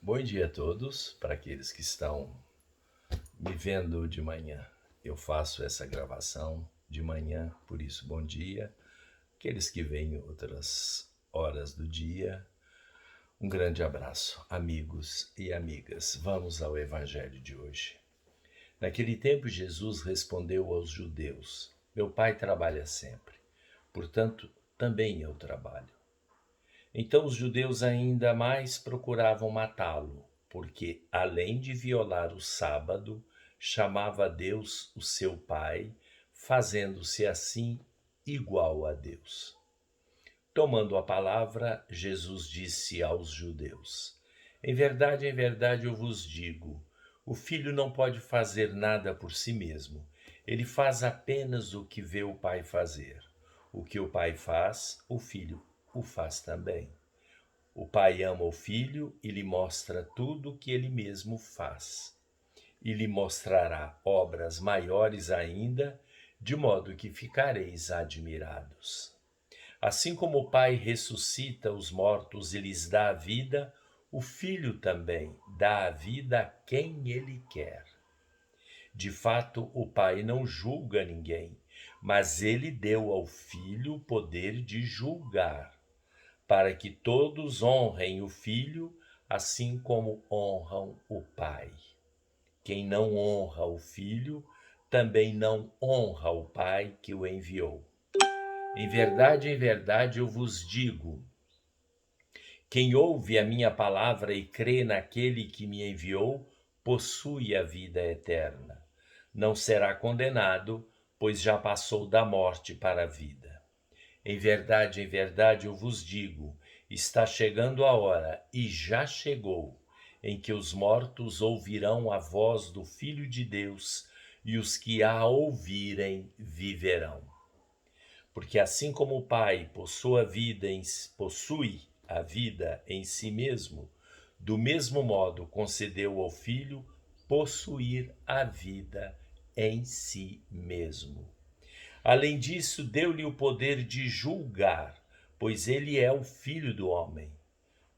Bom dia a todos, para aqueles que estão me vendo de manhã. Eu faço essa gravação de manhã, por isso bom dia. Aqueles que vêm em outras horas do dia, um grande abraço, amigos e amigas. Vamos ao evangelho de hoje. Naquele tempo Jesus respondeu aos judeus: Meu pai trabalha sempre, portanto também eu trabalho. Então os judeus ainda mais procuravam matá-lo, porque, além de violar o sábado, chamava a Deus o seu Pai, fazendo-se assim igual a Deus. Tomando a palavra, Jesus disse aos judeus: em verdade, eu vos digo, o filho não pode fazer nada por si mesmo. Ele faz apenas o que vê o Pai fazer. O que o Pai faz, o filho o faz também. O Pai ama o Filho e lhe mostra tudo o que ele mesmo faz. E lhe mostrará obras maiores ainda, de modo que ficareis admirados. Assim como o Pai ressuscita os mortos e lhes dá a vida, o Filho também dá a vida a quem ele quer. De fato, o Pai não julga ninguém, mas ele deu ao Filho o poder de julgar, para que todos honrem o Filho, assim como honram o Pai. Quem não honra o Filho, também não honra o Pai que o enviou. Em verdade, eu vos digo, quem ouve a minha palavra e crê naquele que me enviou, possui a vida eterna. Não será condenado, pois já passou da morte para a vida. Em verdade, eu vos digo, está chegando a hora, e já chegou, em que os mortos ouvirão a voz do Filho de Deus, e os que a ouvirem viverão. Porque assim como o Pai possui a vida em si mesmo, do mesmo modo concedeu ao Filho possuir a vida em si mesmo. Além disso, deu-lhe o poder de julgar, pois ele é o Filho do homem.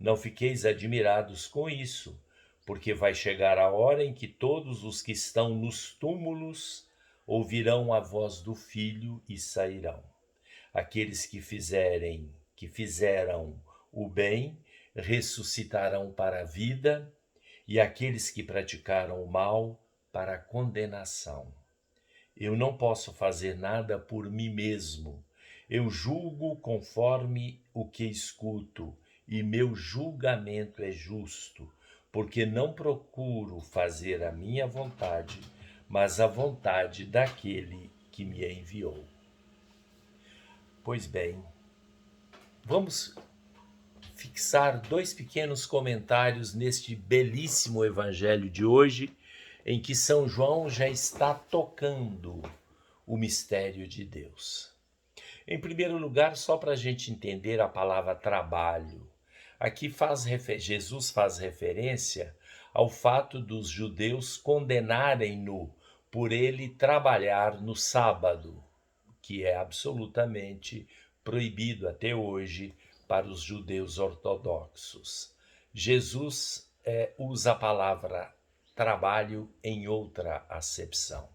Não fiqueis admirados com isso, porque vai chegar a hora em que todos os que estão nos túmulos ouvirão a voz do Filho e sairão. Aqueles que fizeram o bem, ressuscitarão para a vida, e aqueles que praticaram o mal, para a condenação. Eu não posso fazer nada por mim mesmo. Eu julgo conforme o que escuto, e meu julgamento é justo, porque não procuro fazer a minha vontade, mas a vontade daquele que me enviou. Pois bem, vamos fixar dois pequenos comentários neste belíssimo evangelho de hoje, em que São João já está tocando o mistério de Deus. Em primeiro lugar, só para a gente entender a palavra trabalho, aqui Jesus faz referência ao fato dos judeus condenarem-no por ele trabalhar no sábado, que é absolutamente proibido até hoje para os judeus ortodoxos. Jesus usa a palavra trabalho em outra acepção.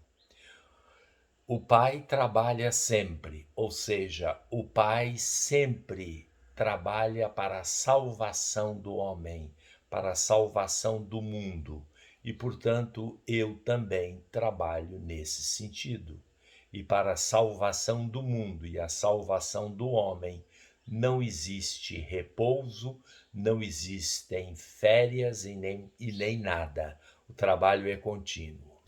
O Pai trabalha sempre, ou seja, o Pai sempre trabalha para a salvação do homem, para a salvação do mundo. E, portanto, eu também trabalho nesse sentido. E para a salvação do mundo e a salvação do homem, não existe repouso, não existem férias e nem nada. O trabalho é contínuo.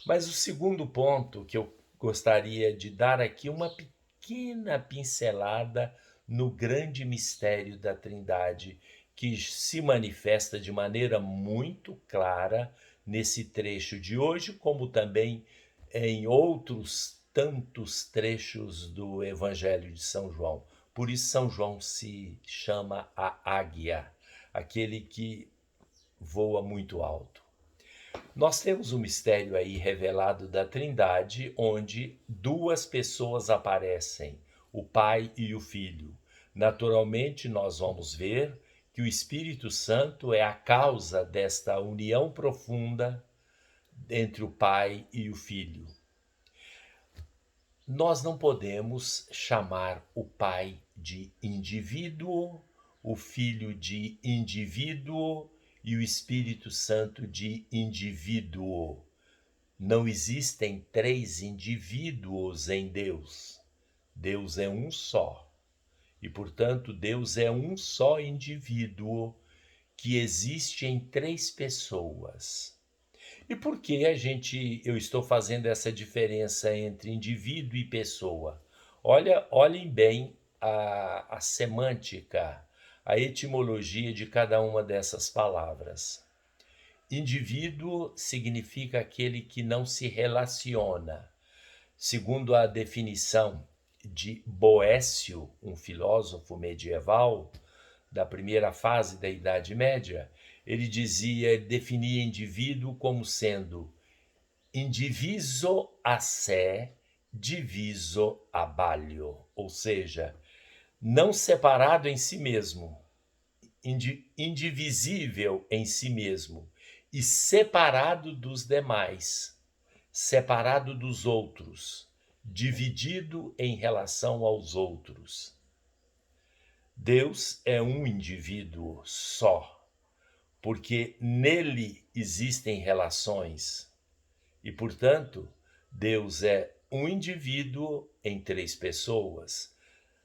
Mas o segundo ponto que eu gostaria de dar aqui uma pequena pincelada no grande mistério da Trindade, que se manifesta de maneira muito clara nesse trecho de hoje, como também em outros tantos trechos do Evangelho de São João. Por isso São João se chama a águia, aquele que voa muito alto. Nós temos um mistério aí revelado da Trindade, onde duas pessoas aparecem, o Pai e o Filho. Naturalmente, nós vamos ver que o Espírito Santo é a causa desta união profunda entre o Pai e o Filho. Nós não podemos chamar o Pai de indivíduo, o Filho de indivíduo e o Espírito Santo de indivíduo. Não existem três indivíduos em Deus. Deus é um só. E, portanto, Deus é um só indivíduo que existe em três pessoas. E por que eu estou fazendo essa diferença entre indivíduo e pessoa? Olhem bem a semântica, a etimologia de cada uma dessas palavras. Indivíduo significa aquele que não se relaciona. Segundo a definição de Boécio, um filósofo medieval da primeira fase da Idade Média, ele definia indivíduo como sendo indiviso a sé, diviso a balio, ou seja, não separado em si mesmo, indivisível em si mesmo e separado dos demais, separado dos outros, dividido em relação aos outros. Deus é um indivíduo só, porque nele existem relações e, portanto, Deus é um indivíduo em três pessoas.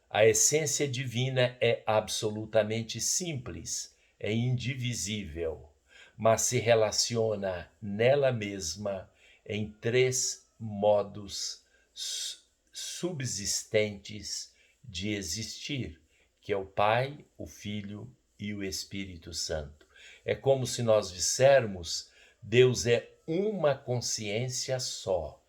A essência divina é absolutamente simples, é indivisível, mas se relaciona nela mesma em três modos subsistentes de existir, que é o Pai, o Filho e o Espírito Santo. É como se nós dissermos, Deus é uma consciência só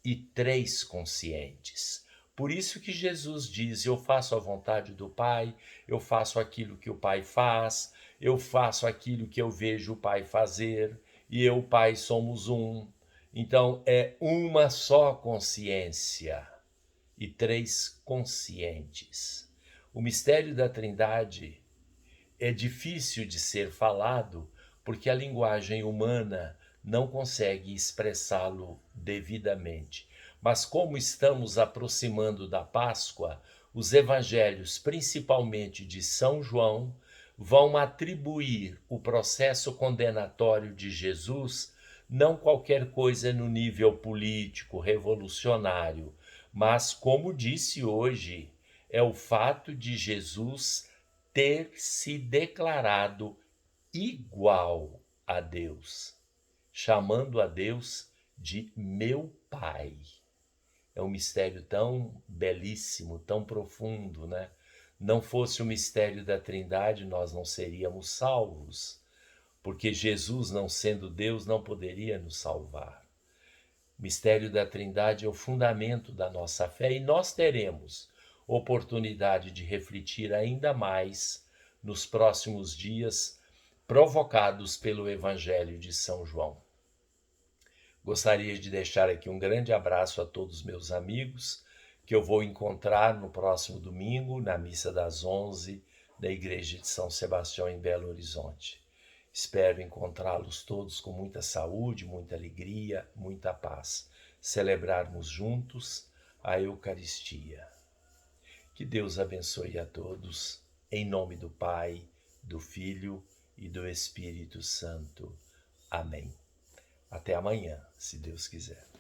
e três conscientes. Por isso que Jesus diz, eu faço a vontade do Pai, eu faço aquilo que o Pai faz, eu faço aquilo que eu vejo o Pai fazer, e eu e o Pai somos um. Então, é uma só consciência e três conscientes. O mistério da Trindade é difícil de ser falado porque a linguagem humana não consegue expressá-lo devidamente. Mas como estamos aproximando da Páscoa, os evangelhos, principalmente de São João, vão atribuir o processo condenatório de Jesus não qualquer coisa no nível político, revolucionário, mas, como disse hoje, é o fato de Jesus ter se declarado igual a Deus, chamando a Deus de meu Pai. É um mistério tão belíssimo, tão profundo, né? Não fosse o mistério da Trindade, nós não seríamos salvos, porque Jesus, não sendo Deus, não poderia nos salvar. O mistério da Trindade é o fundamento da nossa fé e nós teremos oportunidade de refletir ainda mais nos próximos dias, provocados pelo Evangelho de São João. Gostaria de deixar aqui um grande abraço a todos meus amigos, que eu vou encontrar no próximo domingo, na missa das 11, da Igreja de São Sebastião, em Belo Horizonte. Espero encontrá-los todos com muita saúde, muita alegria, muita paz. Celebrarmos juntos a Eucaristia. Que Deus abençoe a todos, em nome do Pai, do Filho e do Espírito Santo. Amém. Até amanhã, se Deus quiser.